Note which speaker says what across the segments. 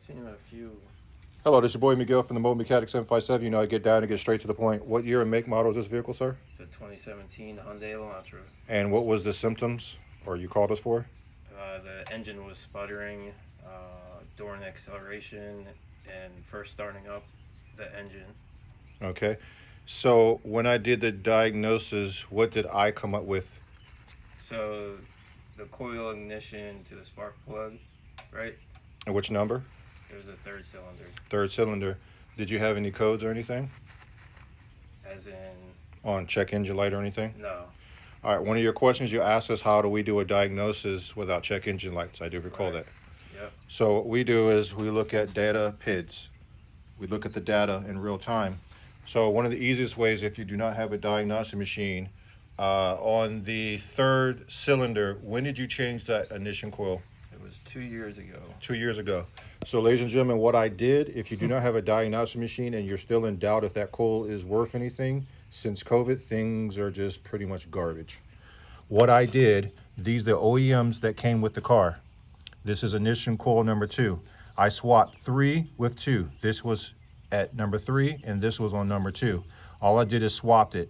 Speaker 1: Seen a few.
Speaker 2: Hello, this is your boy Miguel from the TheMobileMechanic757. You know, I get down and get straight to the point. What year and make model is this vehicle, sir?
Speaker 1: It's a 2017 Hyundai Elantra.
Speaker 2: And what was the symptoms, or you called us for?
Speaker 1: The engine was sputtering during acceleration and first starting up the engine.
Speaker 2: Okay. So when I did the diagnosis, what did I come up with?
Speaker 1: So the coil ignition to the spark plug, right?
Speaker 2: And which number?
Speaker 1: It was a third cylinder.
Speaker 2: Third cylinder. Did you have any codes or anything
Speaker 1: As in,
Speaker 2: on check engine light or anything?
Speaker 1: no.
Speaker 2: All right. One of your questions you asked us, how do we do a diagnosis without check engine lights? I do recall
Speaker 1: Right.
Speaker 2: that.
Speaker 1: Yep.
Speaker 2: So what we do is we look at data PIDs. We look at the data in real time. So one of the easiest ways, if you do not have a diagnostic machine, on the third cylinder, when did you change that ignition coil?
Speaker 1: It was 2 years ago.
Speaker 2: 2 years ago. So ladies and gentlemen, what I did, if you do not have a diagnostic machine and you're still in doubt if that coil is worth anything, since COVID, things are just pretty much garbage. What I did, these are the OEMs that came with the car. This is ignition coil number 2. I swapped 3 with 2. This was at number 3 and this was on number 2. All I did is swapped it.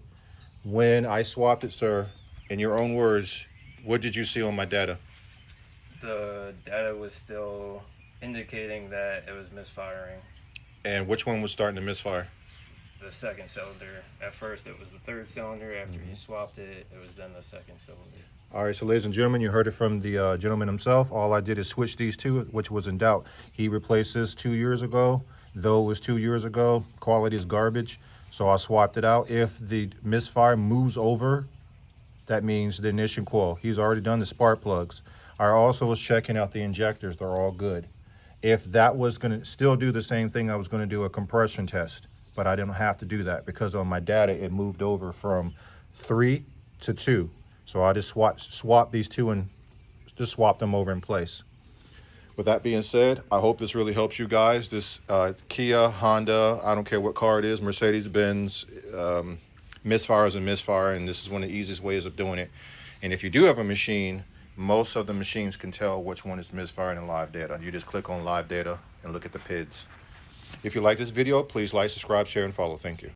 Speaker 2: When I swapped it, sir, in your own words, what did you see on my data?
Speaker 1: The data was still indicating that it was misfiring.
Speaker 2: And which one was starting to misfire?
Speaker 1: The second cylinder. At first it was the third cylinder. After you swapped it, it was then the second cylinder.
Speaker 2: All right, so ladies and gentlemen, you heard it from the gentleman himself. All I did is switch these two, which was in doubt. He replaced this 2 years ago. Though it was 2 years ago, quality is garbage. So I swapped it out. If the misfire moves over, that means the ignition coil. He's already done the spark plugs. I also was checking out the injectors. They're all good. If that was going to still do the same thing, I was going to do a compression test. But I didn't have to do that because on my data, it moved over from 3 to 2. So I just swapped these two and just swapped them over in place. With that being said, I hope this really helps you guys. This Kia, Honda, I don't care what car it is, Mercedes-Benz, Misfire is a misfire, and this is one of the easiest ways of doing it. And if you do have a machine, most of the machines can tell which one is misfiring in live data. You just click on live data and look at the PIDs. If you like this video, please like, subscribe, share, and follow. Thank you.